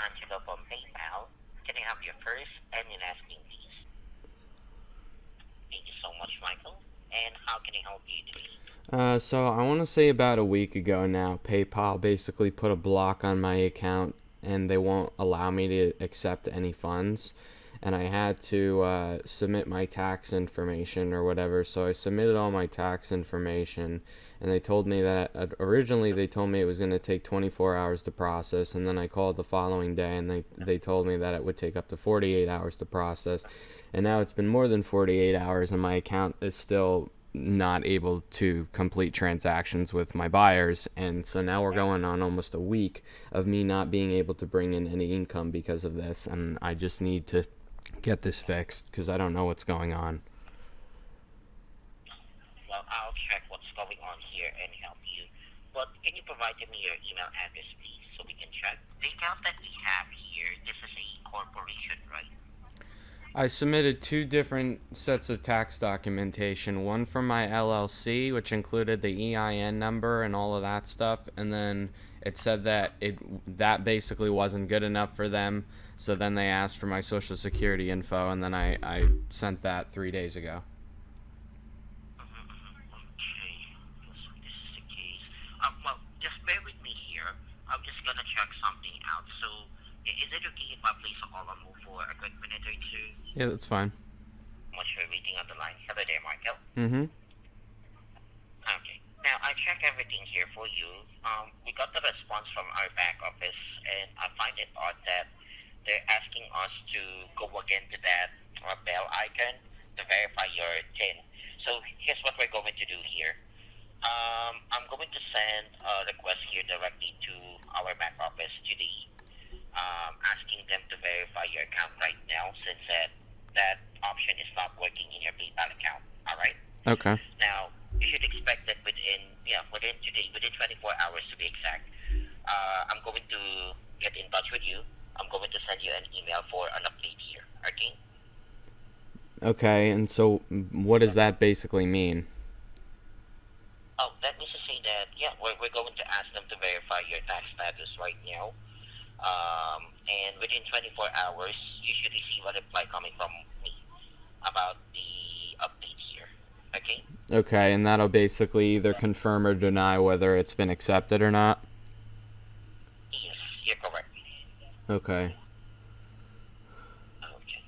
Angelo from PayPal. Can I have your first and your last name, please? Thank you so much, Michael. And how can I help you today? So I want to say about a week ago now, PayPal basically put a block on my account and they won't allow me to accept any funds. And I had to submit my tax information or whatever. So I submitted all my tax information, and they told me that originally they told me it was going to take 24 hours to process, and then I called the following day and they told me that it would take up to 48 hours to process. And now it's been more than 48 hours, and my account is still not able to complete transactions with my buyers. And so now we're going on almost a week of me not being able to bring in any income because of this, and I just need to get this fixed because I don't know what's going on. Well, I'll check what's going on here and help you. But can you provide me your email address, please, so we can check? The account that we have here, this is a corporation, right? I submitted two different sets of tax documentation, one from my LLC, which included the EIN number and all of that stuff, and then it said that that basically wasn't good enough for them, so then they asked for my social security info, and then I sent that 3 days ago. Okay, so this is the case. Well, just bear with me here. I'm just gonna check something out. So, is it okay if I place a call on hold for a quick minute or two? Yeah, that's fine. Much for waiting on the line. Hello there, Michael. Mm-hmm. Okay. Now, I checked everything here for you. We got the response from our back office, and I find it odd that they're asking us to go again to that bell icon to verify your TIN. So, here's what we're going to do here. I'm going to send a request here directly to our back office, to the asking them to verify your account right now, since that option is not working in your PayPal account. All right. Okay. Now, you should expect that within today, within 24 hours to be exact. I'm going to get in touch with you. I'm going to send you an email for an update here. Okay. Okay, and so what does that basically mean? Oh, that means to say that we're going to ask them to verify your tax status right now. And within 24 hours, you should receive a reply coming from me about the updates here. Okay? Okay, and that'll basically either confirm or deny whether it's been accepted or not? Yes, you're correct. Okay. Okay.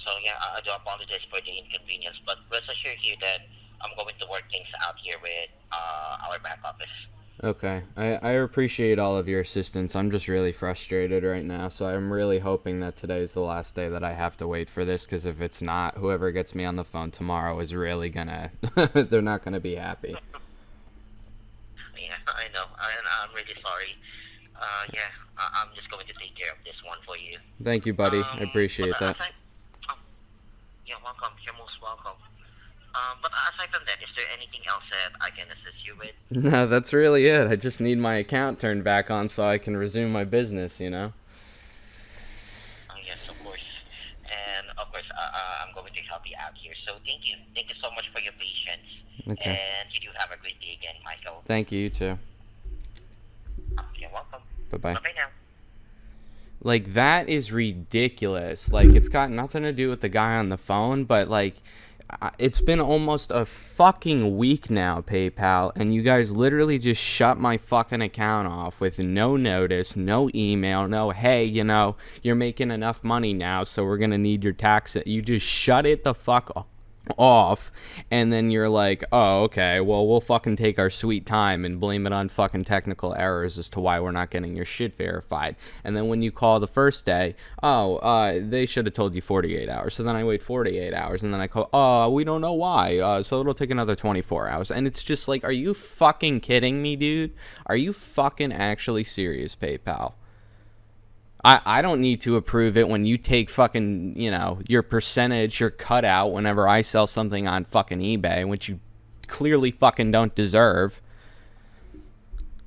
So I do apologize for the inconvenience, but rest assured here that I'm going to work things out here with our back office. Okay. I appreciate all of your assistance. I'm just really frustrated right now, so I'm really hoping that today's the last day that I have to wait for this, because if it's not, whoever gets me on the phone tomorrow is really gonna... they're not gonna be happy. Yeah, I know. I'm really sorry. I'm just going to take care of this one for you. Thank you, buddy. I But appreciate that. aside, um, you're welcome. You're most welcome. But aside from that, is there anything else that I can assist you with? No, that's really it. I just need my account turned back on so I can resume my business, you know? Yes, of course. And of course, I'm going to help you out here. So thank you. Thank you so much for your patience. Okay. And you do have a great day again, Michael. Thank you, you too. You're welcome. Bye-bye. Bye-bye now. Like, that is ridiculous. Like, it's got nothing to do with the guy on the phone, but, like, it's been almost a fucking week now, PayPal, and you guys literally just shut my fucking account off with no notice, no email, no, hey, you're making enough money now, so we're gonna need your tax. You just shut it the fuck off, and then you're like, oh, okay, well, we'll fucking take our sweet time and blame it on fucking technical errors as to why we're not getting your shit verified. And then when you call the first day, they should have told you 48 hours. So then I wait 48 hours, and then I call, we don't know why, so it'll take another 24 hours. And it's just like, are you fucking kidding me, dude? Are you fucking actually serious, PayPal? I don't need to approve it when you take fucking, your percentage, your cutout whenever I sell something on fucking eBay, which you clearly fucking don't deserve.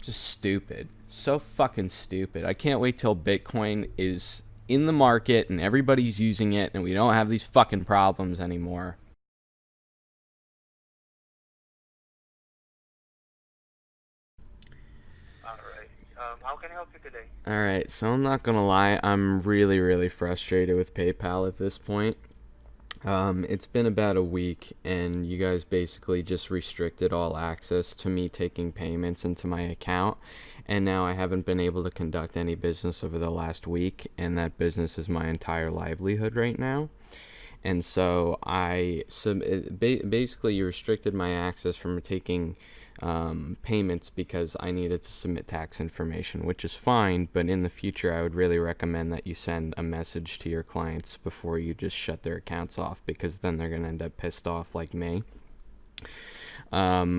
Just stupid. So fucking stupid. I can't wait till Bitcoin is in the market and everybody's using it and we don't have these fucking problems anymore. All right. How can I help you today? All right, so I'm not gonna lie, I'm really, really frustrated with PayPal at this point. It's been about a week, and you guys basically just restricted all access to me taking payments into my account. And now I haven't been able to conduct any business over the last week, and that business is my entire livelihood right now. And so basically you restricted my access from taking payments because I needed to submit tax information, which is fine. But in the future, I would really recommend that you send a message to your clients before you just shut their accounts off, because then they're gonna end up pissed off like me.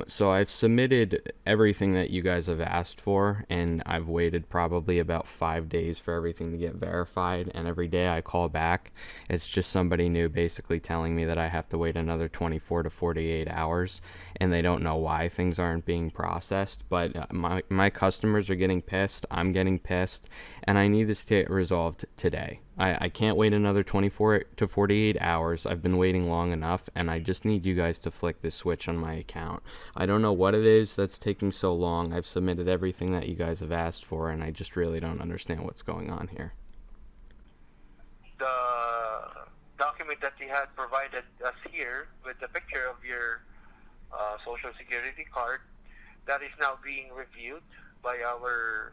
So I've submitted everything that you guys have asked for, and I've waited probably about 5 days for everything to get verified. And every day I call back, it's just somebody new basically telling me that I have to wait another 24 to 48 hours, and they don't know why things aren't being processed. But my customers are getting pissed, I'm getting pissed, and I need this to get resolved today. I can't wait another 24 to 48 hours. I've been waiting long enough, and I just need you guys to flick this switch on my account. I don't know what it is that's taking so long. I've submitted everything that you guys have asked for, and I just really don't understand what's going on here. The document that you had provided us here with the picture of your social security card, that is now being reviewed by our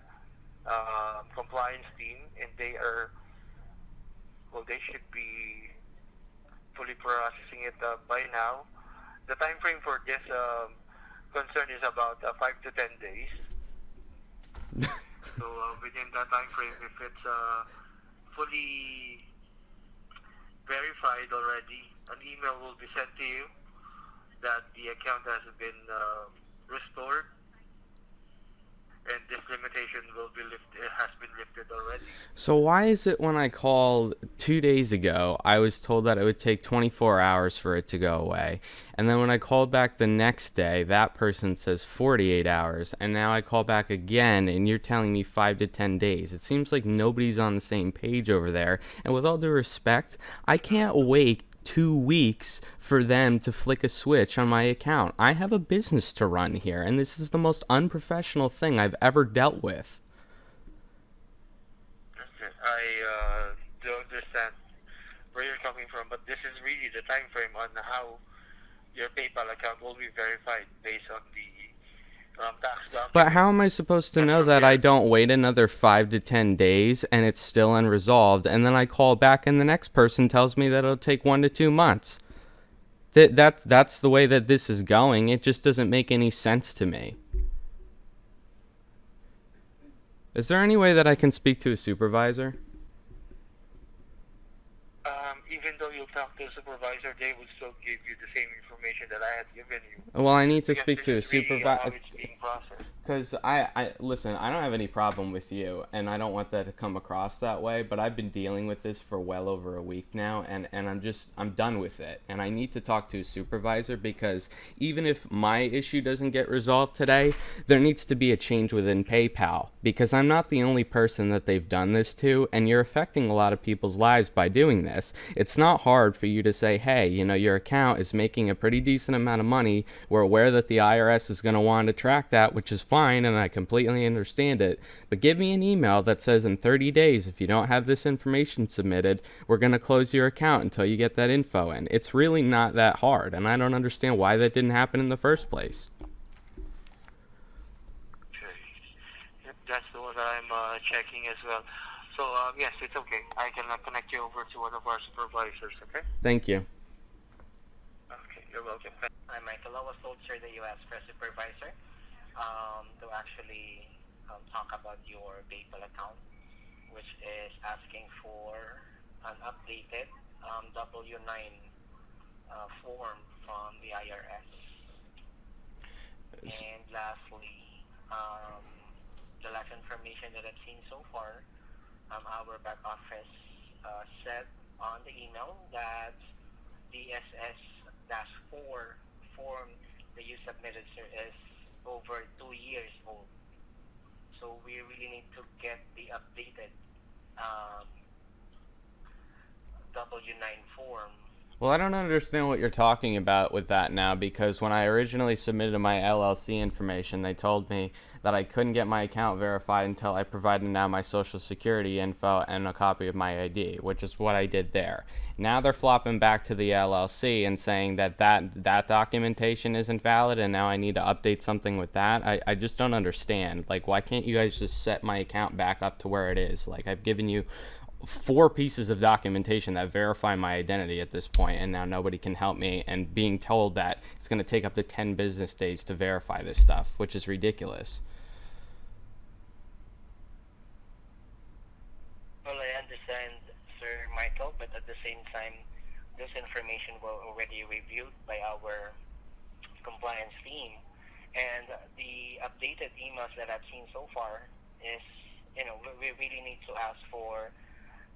compliance team, and they should be fully processing it by now. The time frame for this concern is about 5 to 10 days. So within that time frame, if it's fully verified already, an email will be sent to you that the account has been restored, and this limitation has been lifted already. So why is it when I called 2 days ago, I was told that it would take 24 hours for it to go away? And then when I called back the next day, that person says 48 hours. And now I call back again, and you're telling me 5 to 10 days. It seems like nobody's on the same page over there. And with all due respect, I can't wait 2 weeks for them to flick a switch on my account. I have a business to run here, and this is the most unprofessional thing I've ever dealt with. I do understand where you're coming from, but this is really the time frame on how your PayPal account will be verified based on the tax document. But how am I supposed to know that I don't wait another 5 to 10 days and it's still unresolved, and then I call back and the next person tells me that it'll take 1 to 2 months? That's the way that this is going. It just doesn't make any sense to me. Is there any way that I can speak to a supervisor? Even though you talk to a supervisor, they will still give you the same information that I had given you. Well, I need to Because speak this to a is really supervisor. how it's being processed. Because listen, I don't have any problem with you, and I don't want that to come across that way, but I've been dealing with this for well over a week now, and I'm done with it. And I need to talk to a supervisor, because even if my issue doesn't get resolved today, there needs to be a change within PayPal, because I'm not the only person that they've done this to, and you're affecting a lot of people's lives by doing this. It's not hard for you to say, hey, your account is making a pretty decent amount of money. We're aware that the IRS is going to want to track that, which is fine, and I completely understand it. But give me an email that says in 30 days, if you don't have this information submitted, we're going to close your account until you get that info in. It's really not that hard, and I don't understand why that didn't happen in the first place. Okay. Yep, that's the one that I'm checking as well. So, yes, it's okay. I can connect you over to one of our supervisors, okay? Thank you. Okay, you're welcome. I'm Michael. I was told, sir, that you asked for a supervisor to actually talk about your PayPal account, which is asking for an updated W-9 form from the IRS. And lastly, the last information that I've seen so far, our back office said on the email that the SS-4 form that you submitted, sir, is over 2 years old. So we really need to get the updated W-9 form Well, I don't understand what you're talking about with that now, because when I originally submitted my LLC information, they told me that I couldn't get my account verified until I provided now my social security info and a copy of my ID, which is what I did there. Now they're flopping back to the LLC and saying that documentation isn't valid, and now I need to update something with that. I just don't understand. Like, why can't you guys just set my account back up to where it is? Like, I've given you 4 pieces of documentation that verify my identity at this point, and now nobody can help me, and being told that it's going to take up to 10 business days to verify this stuff, which is ridiculous. Well, I understand, Sir Michael, but at the same time, this information was already reviewed by our compliance team, and the updated emails that I've seen so far is, we really need to ask for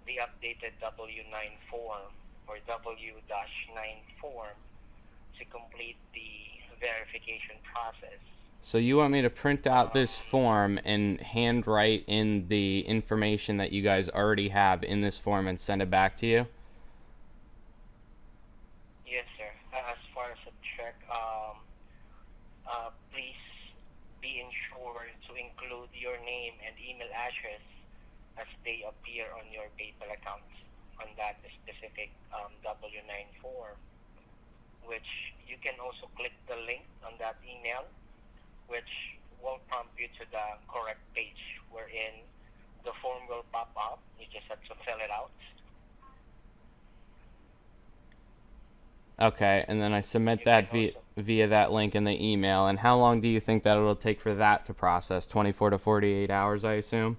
the updated W9 form or W-9 form to complete the verification process. So you want me to print out this form and handwrite in the information that you guys already have in this form and send it back to you? Yes, sir. As far as a check, please be ensured to include your name and email address as they appear on your PayPal account on that specific W9 form, which you can also click the link on that email, which will prompt you to the correct page wherein the form will pop up. You just have to fill it out. Okay, and then I submit that via that link in the email. And how long do you think that it'll take for that to process? 24 to 48 hours, I assume?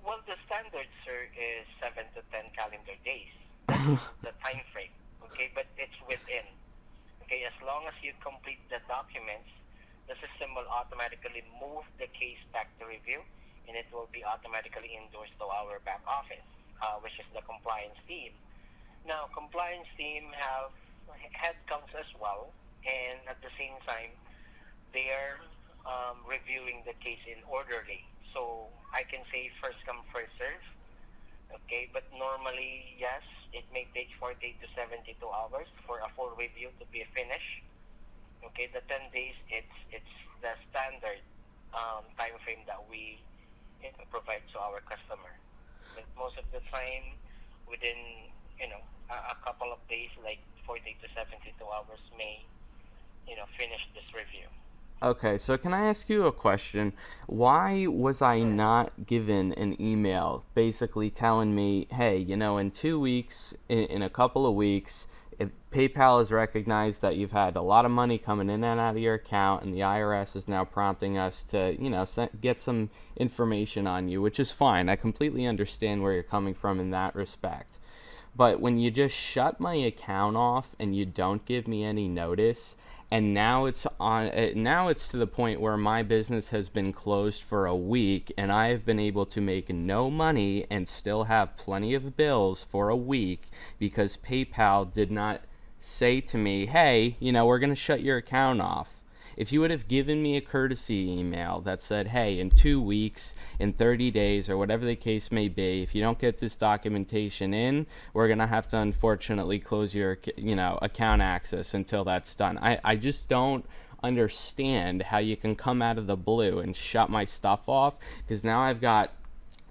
Well, the standard, sir, is 7 to 10 calendar days. That's the time frame, okay? But it's within. Okay, as long as you complete the documents, the system will automatically move the case back to review, and it will be automatically endorsed to our back office, which is the compliance team. Now, compliance team have headcounts as well, and at the same time, they're reviewing the case in orderly. So I can say first come, first serve. Okay, but normally, yes, it may take 48 to 72 hours for a full review to be finished. Okay, the 10 days, it's the standard time frame that we provide to our customer. But most of the time, within a couple of days, like 48 to 72 hours, may finish this review. Okay, so can I ask you a question? Why was I not given an email basically telling me, hey, in 2 weeks, in a couple of weeks, if PayPal has recognized that you've had a lot of money coming in and out of your account, and the IRS is now prompting us to, get some information on you, which is fine. I completely understand where you're coming from in that respect. But when you just shut my account off and you don't give me any notice, and now it's to the point where my business has been closed for a week, and I have been able to make no money and still have plenty of bills for a week because PayPal did not say to me, hey, we're going to shut your account off. If you would have given me a courtesy email that said, hey, in 2 weeks, in 30 days, or whatever the case may be, if you don't get this documentation in, we're going to have to unfortunately close your, account access until that's done. I just don't understand how you can come out of the blue and shut my stuff off, because now I've got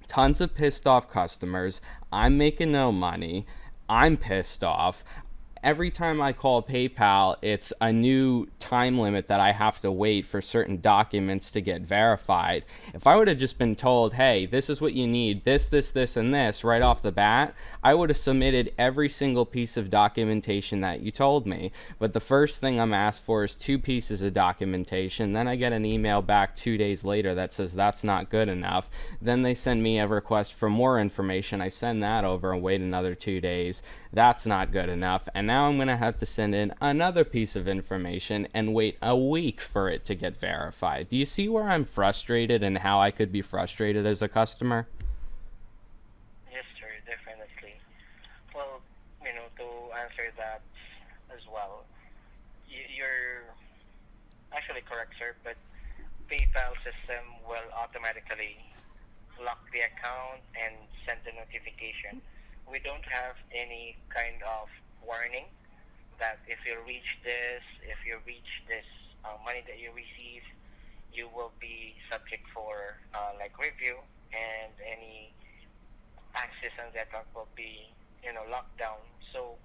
tons of pissed off customers. I'm making no money. I'm pissed off. Every time I call PayPal, it's a new time limit that I have to wait for certain documents to get verified. If I would have just been told, hey, this is what you need, this, and this, right off the bat, I would have submitted every single piece of documentation that you told me. But the first thing I'm asked for is 2 pieces of documentation. Then I get an email back 2 days later that says that's not good enough. Then they send me a request for more information. I send that over and wait another 2 days. That's not good enough. And now I'm going to have to send in another piece of information and wait a week for it to get verified. Do you see where I'm frustrated and how I could be frustrated as a customer? Yes, sir, definitely. Well, to answer that as well, you're actually correct, sir, but PayPal system will automatically lock the account and send the notification we don't have any kind of warning that if you reach this money that you receive, you will be subject for like review, and any access on that account will be locked down. So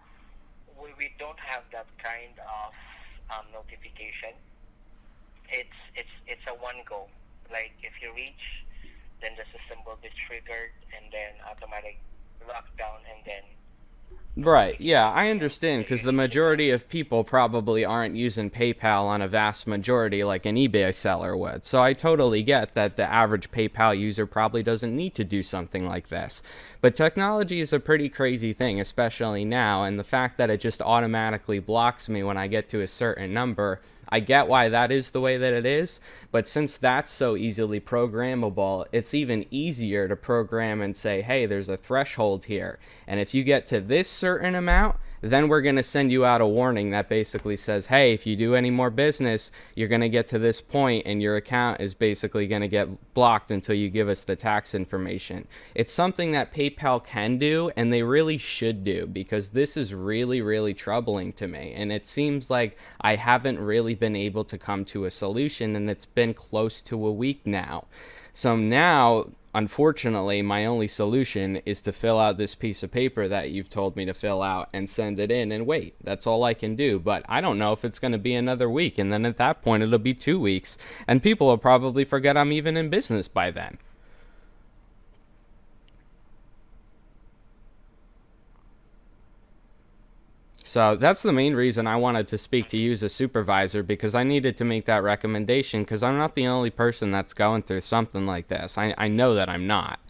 we don't have that kind of notification. It's a one go. Like if you reach, then the system will be triggered and then automatic lockdown, and then Right, yeah, I understand, because the majority of people probably aren't using PayPal on a vast majority like an eBay seller would. So I totally get that the average PayPal user probably doesn't need to do something like this. But technology is a pretty crazy thing, especially now, and the fact that it just automatically blocks me when I get to a certain number, I get why that is the way that it is, but since that's so easily programmable, it's even easier to program and say, hey, there's a threshold here, and if you get to this certain amount, then we're going to send you out a warning that basically says, hey, if you do any more business, you're going to get to this point and your account is basically going to get blocked until you give us the tax information. It's something that PayPal can do, and they really should do, because this is really, really troubling to me. And it seems like I haven't really been able to come to a solution, and it's been close to a week now. So now, unfortunately, my only solution is to fill out this piece of paper that you've told me to fill out and send it in and wait. That's all I can do. But I don't know if it's going to be another week. And then at that point, it'll be 2 weeks. And people will probably forget I'm even in business by then. So that's the main reason I wanted to speak to you as a supervisor, because I needed to make that recommendation, because I'm not the only person that's going through something like this. I know that I'm not.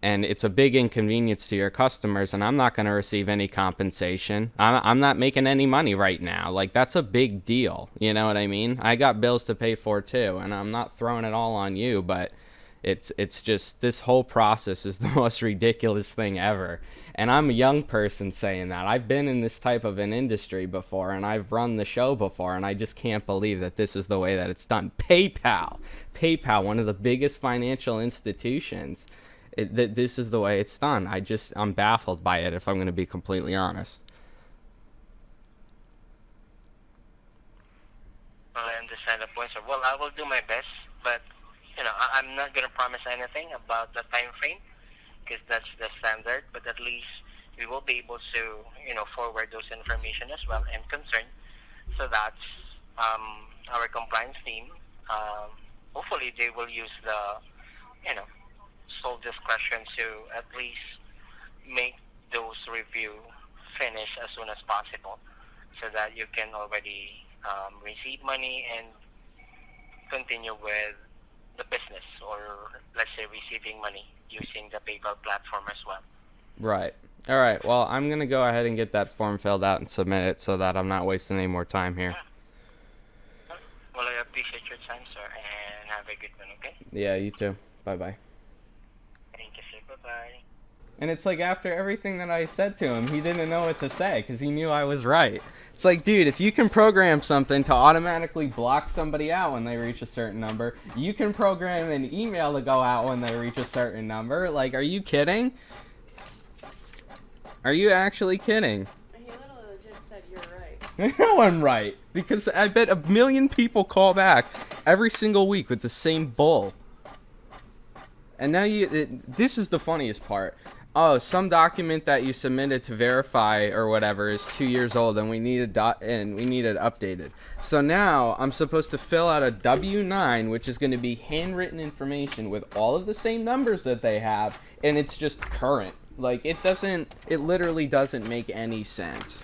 And it's a big inconvenience to your customers, and I'm not going to receive any compensation. I'm not making any money right now. Like, that's a big deal. You know what I mean? I got bills to pay for too, and I'm not throwing it all on you, but it's just, this whole process is the most ridiculous thing ever. And I'm a young person saying that. I've been in this type of an industry before, and I've run the show before, and I just can't believe that this is the way that it's done. PayPal, one of the biggest financial institutions, this is the way it's done. I'm baffled by it, if I'm going to be completely honest. Well, I understand the point, sir. Well, I will do my best, but I'm not going to promise anything about the time frame, because that's the standard. But at least we will be able to forward those information as well and concern, so that our compliance team, hopefully they will use the sole discretion to at least make those review finish as soon as possible, so that you can already receive money and continue with the business, or let's say receiving money using the PayPal platform as well. Right. All right. Well, I'm going to go ahead and get that form filled out and submit it, so that I'm not wasting any more time here. Well, I appreciate your time, sir, and have a good one, okay? Yeah, you too. Bye-bye. Thank you, sir. Bye-bye. And it's like, after everything that I said to him, he didn't know what to say, because he knew I was right. It's like, dude, if you can program something to automatically block somebody out when they reach a certain number, you can program an email to go out when they reach a certain number. Like, are you kidding? Are you actually kidding? He literally legit said you're right. I know I'm right, because I bet 1 million people call back every single week with the same bull. And now this is the funniest part. Oh, some document that you submitted to verify or whatever is 2 years old, and we need it updated. So now I'm supposed to fill out a W-9, which is going to be handwritten information with all of the same numbers that they have, and it's just current. Like, it literally doesn't make any sense.